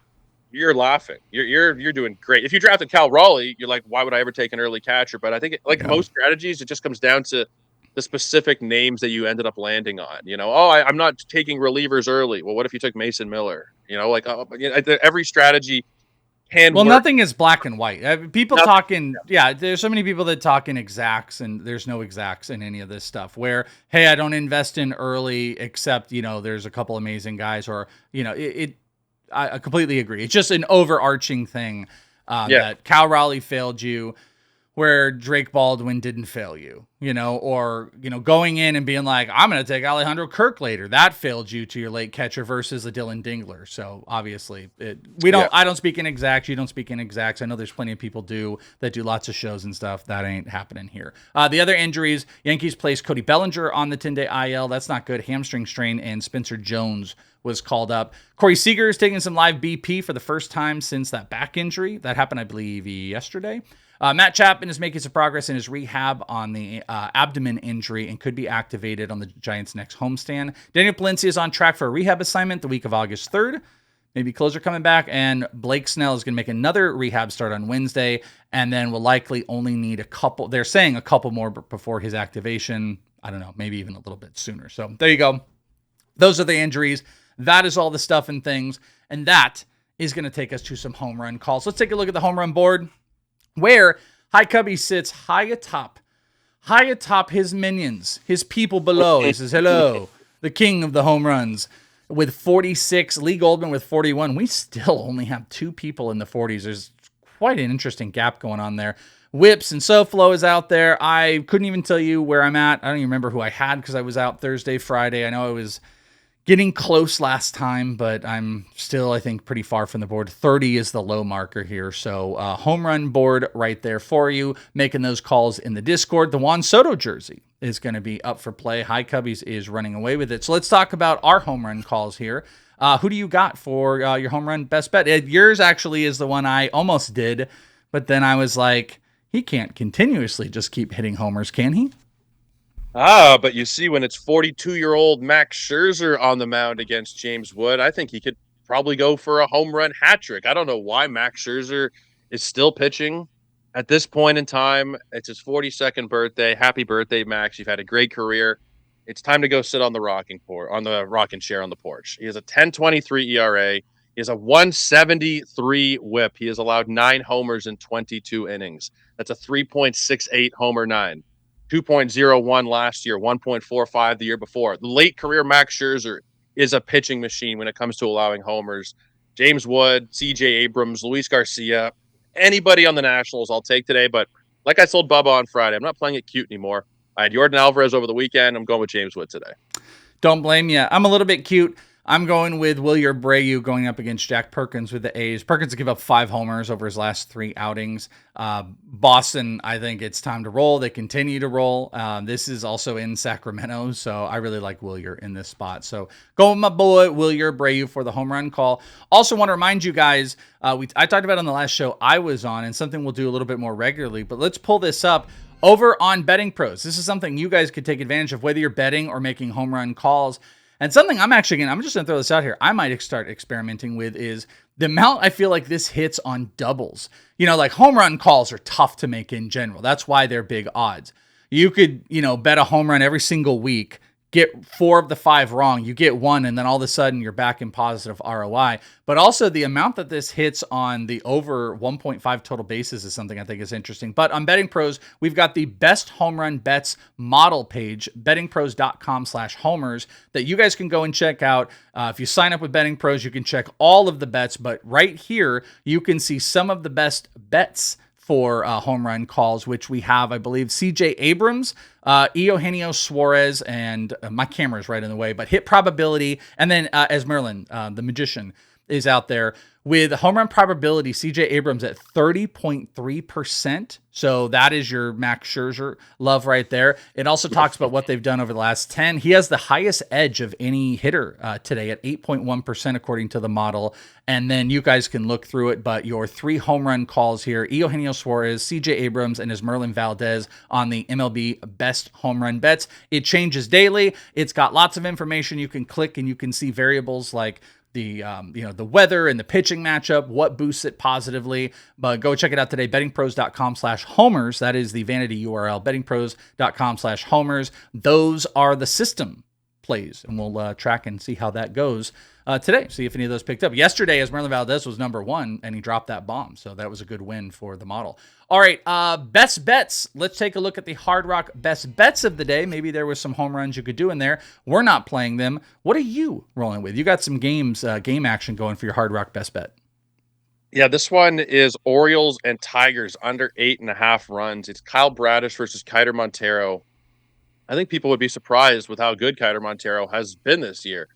you're laughing. You're doing great. If you drafted Cal Raleigh, you're like, why would I ever take an early catcher? But I think most strategies, it just comes down to the specific names that you ended up landing on. You know, I'm not taking relievers early. Well, what if you took Mason Miller? You know, like every strategy can work. Nothing is black and white. People talking, there's so many people that talk in exacts, and there's no exacts in any of this stuff where, hey, I don't invest in early except, there's a couple amazing guys, or, I completely agree. It's just an overarching thing that Cal Raleigh failed you. where Drake Baldwin didn't fail you, or, going in and being like, I'm going to take Alejandro Kirk later. That failed you to your late catcher versus a Dylan Dingler. So obviously I don't speak in exacts. You don't speak in exacts. I know there's plenty of people that do lots of shows and stuff. That ain't happening here. The other injuries, Yankees placed Cody Bellinger on the 10-day IL. That's not good. Hamstring strain, and Spencer Jones was called up. Corey Seager is taking some live BP for the first time since that back injury. That happened, I believe, yesterday. Matt Chapman is making some progress in his rehab on the abdomen injury and could be activated on the Giants' next homestand. Daniel Palencia is on track for a rehab assignment the week of August 3rd. Maybe closer coming back. And Blake Snell is going to make another rehab start on Wednesday, and then will likely only need a couple. They're saying a couple more before his activation. I don't know, maybe even a little bit sooner. So there you go. Those are the injuries. That is all the stuff and things. And that is going to take us to some home run calls. Let's take a look at the home run board, where Hi Cubby sits high atop his minions, his people below. He says, hello, the king of the home runs with 46, Lee Goldman with 41. We still only have 2 people in the 40s. There's quite an interesting gap going on there. Whips and SoFlo is out there. I couldn't even tell you where I'm at. I don't even remember who I had because I was out Thursday, Friday. I know I was getting close last time, but I'm still, I think, pretty far from the board. 30 is the low marker here. So home run board right there for you. Making those calls in the Discord. The Juan Soto jersey is going to be up for play. Hi Cubbies is running away with it. So let's talk about our home run calls here. Who do you got for your home run best bet? Yours actually is the one I almost did, but then I was like, he can't continuously just keep hitting homers, can he? But you see, when it's 42-year-old Max Scherzer on the mound against James Wood, I think he could probably go for a home run hat trick. I don't know why Max Scherzer is still pitching at this point in time. It's his 42nd birthday. Happy birthday, Max. You've had a great career. It's time to go sit on the rocking chair on the porch. He has a 10.23 ERA. He has a 173 WHIP. He has allowed 9 homers in 22 innings. That's a 3.68 homer 9. 2.01 last year, 1.45 the year before. The late career Max Scherzer is a pitching machine when it comes to allowing homers. James Wood, CJ Abrams, Luis Garcia, anybody on the Nationals I'll take today. But like I told Bubba on Friday, I'm not playing it cute anymore. I had Yordan Alvarez over the weekend. I'm going with James Wood today. Don't blame you. I'm a little bit cute. I'm going with Wilyer Abreu going up against Jack Perkins with the A's. Perkins give up 5 homers over his last 3 outings. Boston, I think it's time to roll. They continue to roll. This is also in Sacramento, so I really like Wilyer in this spot. So go with my boy Wilyer Abreu for the home run call. Also want to remind you guys, I talked about on the last show I was on, and something we'll do a little bit more regularly, but let's pull this up. Over on Betting Pros, this is something you guys could take advantage of, whether you're betting or making home run calls. And something I'm just going to throw this out here, I might start experimenting with is the amount I feel like this hits on doubles. Like home run calls are tough to make in general. That's why they're big odds. You could, bet a home run every single week, get 4 of the 5 wrong, you get 1, and then all of a sudden you're back in positive ROI. But also the amount that this hits on the over 1.5 total bases is something I think is interesting. But on Betting Pros, we've got the best home run bets model page, bettingpros.com/homers, that you guys can go and check out. If you sign up with Betting Pros, you can check all of the bets, but right here, you can see some of the best bets for home run calls, which we have, I believe, CJ Abrams, Eugenio Suarez, and my camera is right in the way, but hit probability, and then as Merlin, the magician, is out there with home run probability, CJ Abrams at 30.3%. So that is your Max Scherzer love right there. It also talks about what they've done over the last 10. He has the highest edge of any hitter today at 8.1% according to the model. And then you guys can look through it, but your 3 home run calls here, Eugenio Suarez, CJ Abrams, and his Merlin Valdez on the MLB best home run bets. It changes daily. It's got lots of information you can click, and you can see variables like the weather and the pitching matchup, what boosts it positively. But go check it out today, bettingpros.com/homers. That is the vanity URL, bettingpros.com/homers. Those are the system plays, and we'll track and see how that goes today. See if any of those picked up. Yesterday, as Merlin Valdez was number 1, and he dropped that bomb, so that was a good win for the model. All right, best bets. Let's take a look at the Hard Rock best bets of the day. Maybe there was some home runs you could do in there. We're not playing them. What are you rolling with? You got some game action going for your Hard Rock best bet. Yeah, this one is Orioles and Tigers under 8.5 runs. It's Kyle Bradish versus Kiter Montero. I think people would be surprised with how good Kiter Montero has been this year.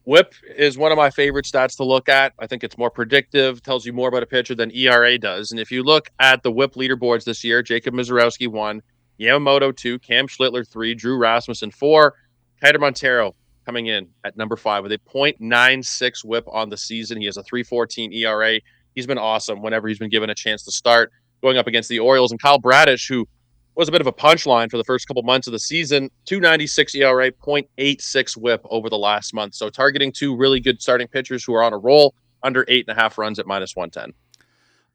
WHIP is one of my favorite stats to look at. I think it's more predictive, tells you more about a pitcher than ERA does. And if you look at the WHIP leaderboards this year, Jacob Misiorowski 1, Yamamoto 2, Cam Schlittler 3, Drew Rasmussen 4, Kiter Montero coming in at number 5 with a .96 WHIP on the season. He has a 3.14 ERA. He's been awesome whenever he's been given a chance to start, going up against the Orioles. And Kyle Bradish, who was a bit of a punchline for the first couple months of the season, 2.96 ERA, .86 WHIP over the last month. So targeting two really good starting pitchers who are on a roll, under 8.5 runs at -110.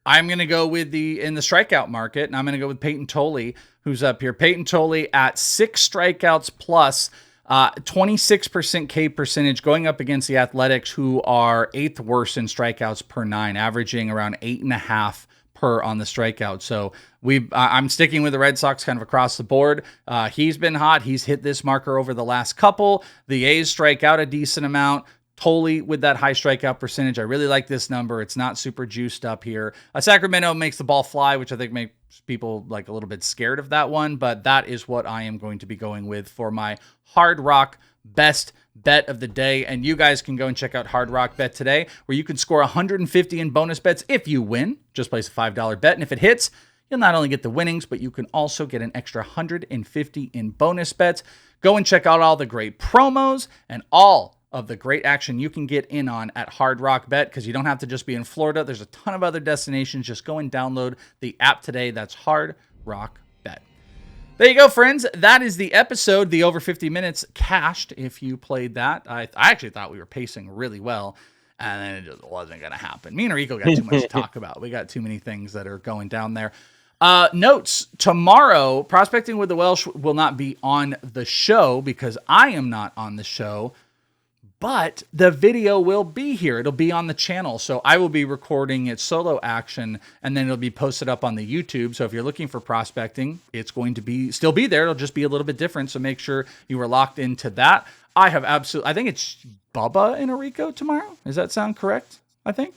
I'm going to go with in the strikeout market, and I'm going to go with Peyton Tolley, who's up here. Peyton Tolley at 6 strikeouts plus, 26% K percentage, going up against the Athletics, who are 8th worst in strikeouts per 9, averaging around 8.5 per on the strikeout. So I'm sticking with the Red Sox kind of across the board. He's been hot. He's hit this marker over the last couple. The A's strike out a decent amount. Tolley with that high strikeout percentage. I really like this number. It's not super juiced up here. Sacramento makes the ball fly, which I think makes people like a little bit scared of that one, but that is what I am going to be going with for my Hard Rock best bet of the day. And you guys can go and check out Hard Rock Bet today, where you can score 150 in bonus bets if you win. Just place a $5 bet, and if it hits, you'll not only get the winnings, but you can also get an extra 150 in bonus bets. Go and check out all the great promos and all of the great action you can get in on at Hard Rock Bet, because you don't have to just be in Florida. There's a ton of other destinations. Just go and download the app today. That's Hard Rock Bet. There you go, friends. That is the episode. The over 50 minutes cashed if you played that. I actually thought we were pacing really well, and then it just wasn't going to happen. Me and Orrico got too much to talk about. We got too many things that are going down there. Notes, tomorrow, Prospecting with the Welsh will not be on the show because I am not on the show, but the video will be here. It'll be on the channel. So I will be recording it solo action, and then it'll be posted up on the YouTube. So if you're looking for Prospecting, it's going to still be there. It'll just be a little bit different. So make sure you are locked into that. I think it's Bubba and Orrico tomorrow. Does that sound correct? I think.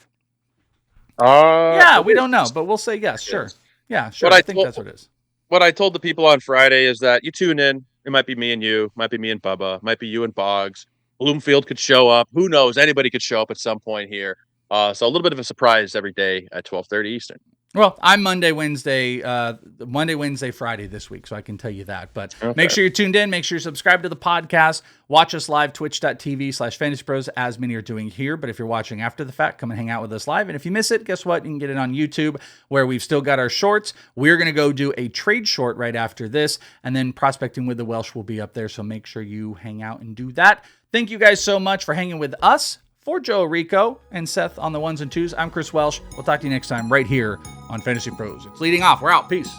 Yeah, we don't know, but we'll say yes. Sure. Yeah, sure. I think that's what it is. What I told the people on Friday is that you tune in. It might be me and you, might be me and Bubba, might be you and Boggs. Bloomfield could show up. Who knows? Anybody could show up at some point here. So a little bit of a surprise every day at 12:30 Eastern. Well, I'm Monday, Wednesday, Friday this week, so I can tell you that. But Make sure you're tuned in. Make sure you subscribe to the podcast. Watch us live, twitch.tv/fantasypros, as many are doing here. But if you're watching after the fact, come and hang out with us live. And if you miss it, guess what? You can get it on YouTube, where we've still got our shorts. We're going to go do a trade short right after this, and then Prospecting with the Welsh will be up there. So make sure you hang out and do that. Thank you guys so much for hanging with us. For Joe Orrico and Seth on the ones and twos, I'm Chris Welsh. We'll talk to you next time right here on Fantasy Pros. It's leading off. We're out. Peace.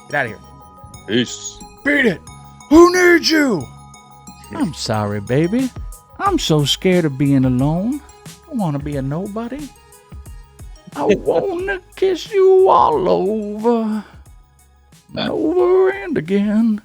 Get out of here. Peace. Beat it. Who needs you? I'm sorry, baby. I'm so scared of being alone. I want to be a nobody. I want to kiss you all over and over and again.